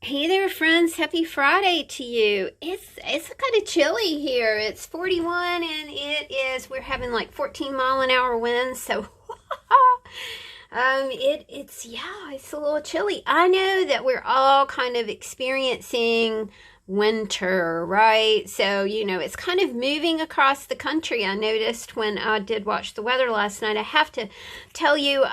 Hey there, friends. Happy Friday to you. It's kind of chilly here. It's 41 and we're having like 14-mile-an-hour winds, so it's a little chilly. I know that we're all kind of experiencing winter, right? So, it's kind of moving across the country. I noticed when I did watch the weather last night. I have to tell you,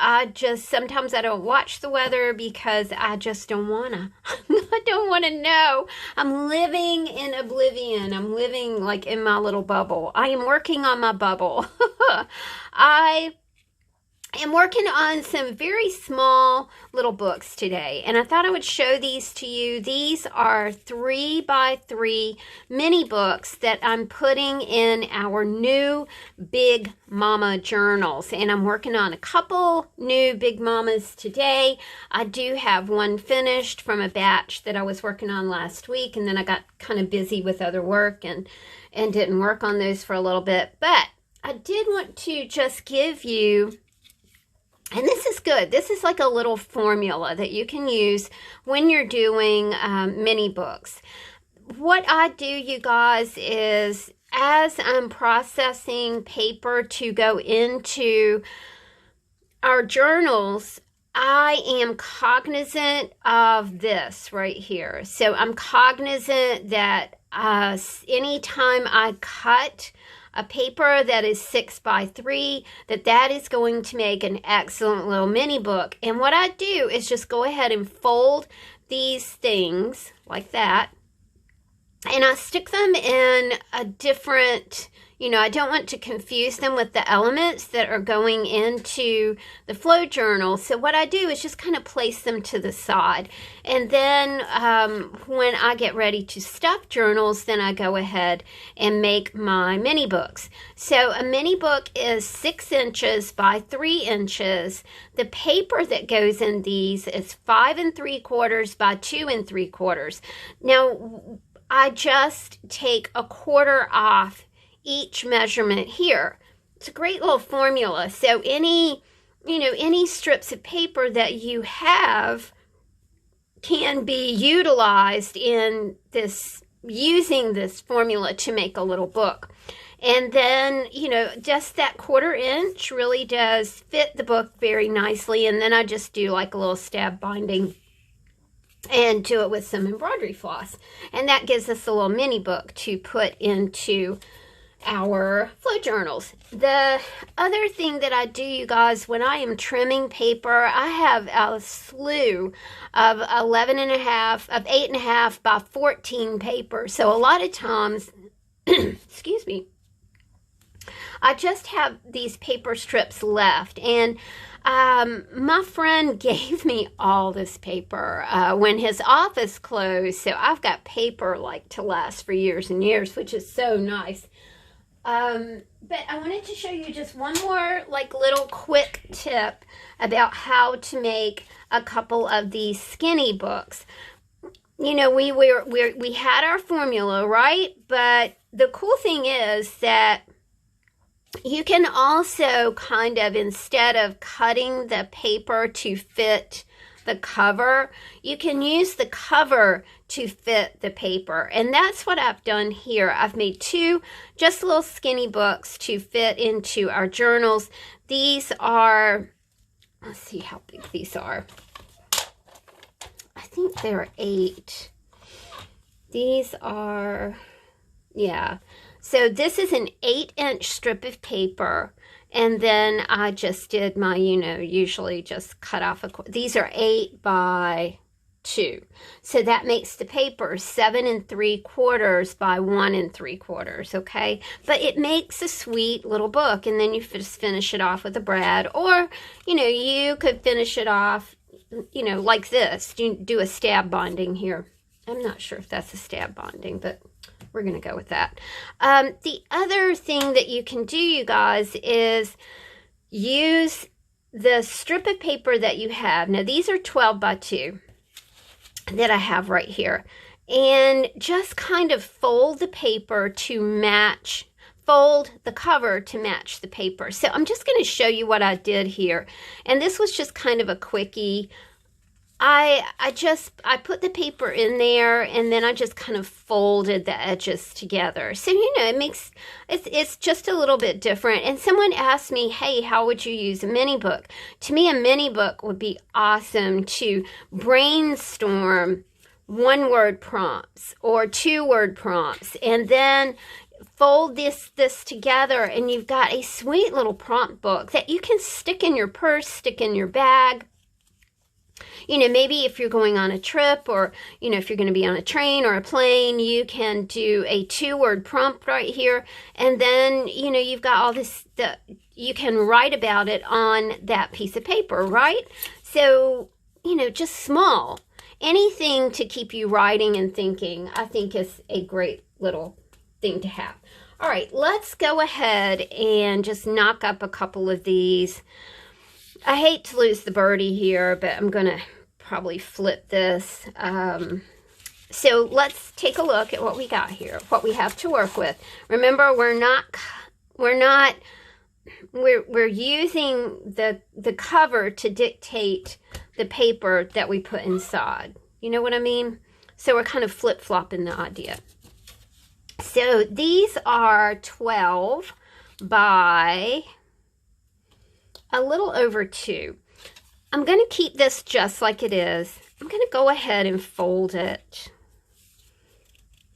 sometimes I don't watch the weather because I just don't wanna. I don't want to know. I'm living in oblivion. I'm living like in my little bubble. I am working on my bubble. I am working on some very small little books today, and I thought I would show these to you. These are 3x3 mini books that I'm putting in our new Big Mama journals, and I'm working on a couple new Big Mamas today. I do have one finished from a batch that I was working on last week, and then I got kind of busy with other work and didn't work on those for a little bit, but I did want to just give you. And this is good. This is like a little formula that you can use when you're doing mini books. What I do, you guys, is as I'm processing paper to go into our journals, I am cognizant of this right here. So I'm cognizant that anytime I cut a paper that is 6x3, that is going to make an excellent little mini book. And what I do is just go ahead and fold these things like that, and I stick them in a different, I don't want to confuse them with the elements that are going into the flow journal. So what I do is just kind of place them to the side. And then when I get ready to stuff journals, then I go ahead and make my mini books. So a mini book is 6 inches by 3 inches. The paper that goes in these is 5 3/4 by 2 3/4. Now, I just take a quarter off each measurement here. It's a great little formula. So any strips of paper that you have can be utilized in this, using this formula to make a little book. And then, just that 1/4 inch really does fit the book very nicely. And then I just do like a little stab binding and do it with some embroidery floss. And that gives us a little mini book to put into our flow journals. The other thing that I do, you guys, when I am trimming paper, I have a slew of 8.5 by 14 paper. So a lot of times, excuse me, I just have these paper strips left. And my friend gave me all this paper when his office closed. So I've got paper like to last for years and years, which is so nice. But I wanted to show you just one more like little quick tip about how to make a couple of these skinny books. We had our formula, right? But the cool thing is that you can also kind of, instead of cutting the paper to fit the cover, you can use the cover to fit the paper. And that's what I've done here. I've made 2 just little skinny books to fit into our journals. These are, let's see how big these are. I think they're 8. These are, yeah. So this is an 8-inch strip of paper. And then I just did my, usually just cut off these are 8 by 2. So that makes the paper 7 3/4 by 1 3/4, okay? But it makes a sweet little book, and then you just finish it off with a brad, or, you could finish it off, like this. You do a stab binding here. I'm not sure if that's a stab binding, but we're going to go with that. The other thing that you can do, you guys, is use the strip of paper that you have. Now, these are 12 by 2 that I have right here. And just kind of fold the paper to match, fold the cover to match the paper. So I'm just going to show you what I did here. And this was just kind of a quickie. I put the paper in there, and then I just kind of folded the edges together. So, it's just a little bit different. And someone asked me, hey, how would you use a mini book? To me, a mini book would be awesome to brainstorm 1-word prompts or 2-word prompts, and then fold this together, and you've got a sweet little prompt book that you can stick in your purse, stick in your bag. Maybe if you're going on a trip, or, if you're going to be on a train or a plane, you can do a 2-word prompt right here. And then, you've got all this, you can write about it on that piece of paper, right? So, just small. Anything to keep you writing and thinking, I think is a great little thing to have. All right, let's go ahead and just knock up a couple of these. I hate to lose the birdie here, but I'm going to probably flip this. So let's take a look at what we got here, what we have to work with. Remember, we're using the cover to dictate the paper that we put inside. You know what I mean? So we're kind of flip-flopping the idea. So these are 12 by a little over 2. I'm going to keep this just like it is. I'm going to go ahead and fold it.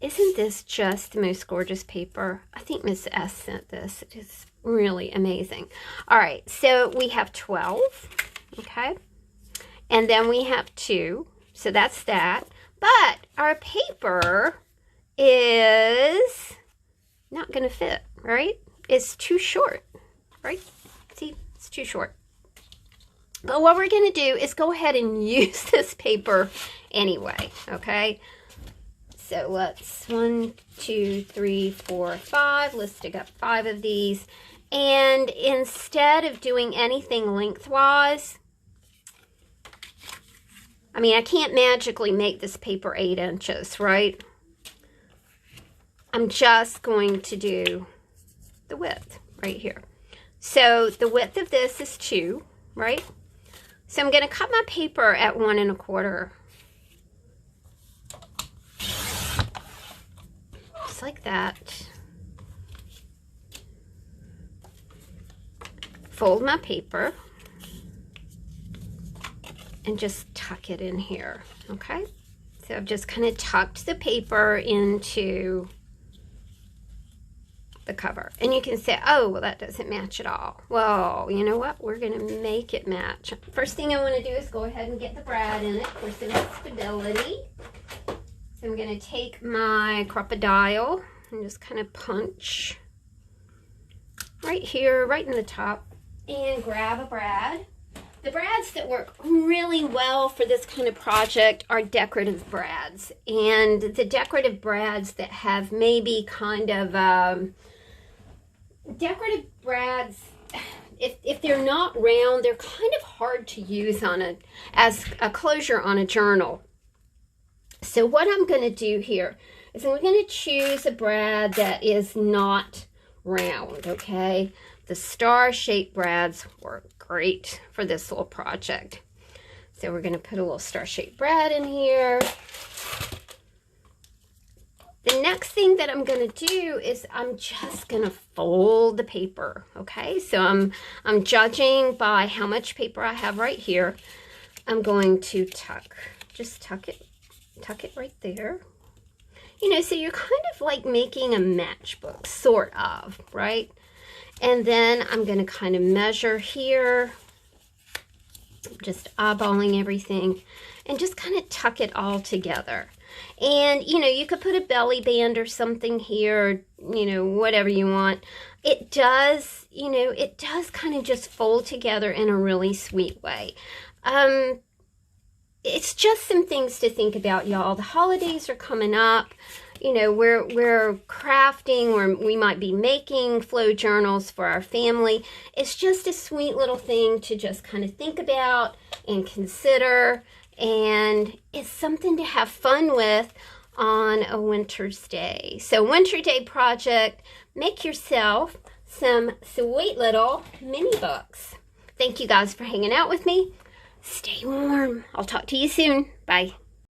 Isn't this just the most gorgeous paper? I think Miss S sent this. It is really amazing. All right, so we have 12, okay? And then we have 2, so that's that. But our paper is not going to fit, right? It's too short, right? See, it's too short. But what we're going to do is go ahead and use this paper anyway, okay? So let's 1, 2, 3, 4, 5. Let's stick up 5 of these. And instead of doing anything lengthwise, I can't magically make this paper 8 inches, right? I'm just going to do the width right here. So the width of this is 2, right? So I'm going to cut my paper at 1 1/4. Just like that. Fold my paper and just tuck it in here, okay? So I've just kind of tucked the paper into the cover. And you can say, oh, well, that doesn't match at all. Well, you know what? We're going to make it match. First thing I want to do is go ahead and get the brad in it for some stability. So I'm going to take my Crop-A-Dile and just kind of punch right here, right in the top, and grab a brad. The brads that work really well for this kind of project are decorative brads. And the decorative brads that have maybe kind of decorative brads, if they're not round, they're kind of hard to use as a closure on a journal. So what I'm going to do here is I'm going to choose a brad that is not round, okay? The star-shaped brads work great for this little project. So we're going to put a little star-shaped brad in here. The next thing that I'm going to do is I'm just going to fold the paper, okay? So I'm judging by how much paper I have right here. I'm going to just tuck it right there. So you're kind of like making a matchbook, sort of, right? And then I'm going to kind of measure here, just eyeballing everything, and just kind of tuck it all together. And, you could put a belly band or something here, whatever you want. It does, it does kind of just fold together in a really sweet way. It's just some things to think about, y'all. The holidays are coming up. We're crafting, or we might be making flow journals for our family. It's just a sweet little thing to just kind of think about and consider. And it's something to have fun with on a winter's day. So winter day project, make yourself some sweet little mini books. Thank you guys for hanging out with me. Stay warm. I'll talk to you soon. Bye.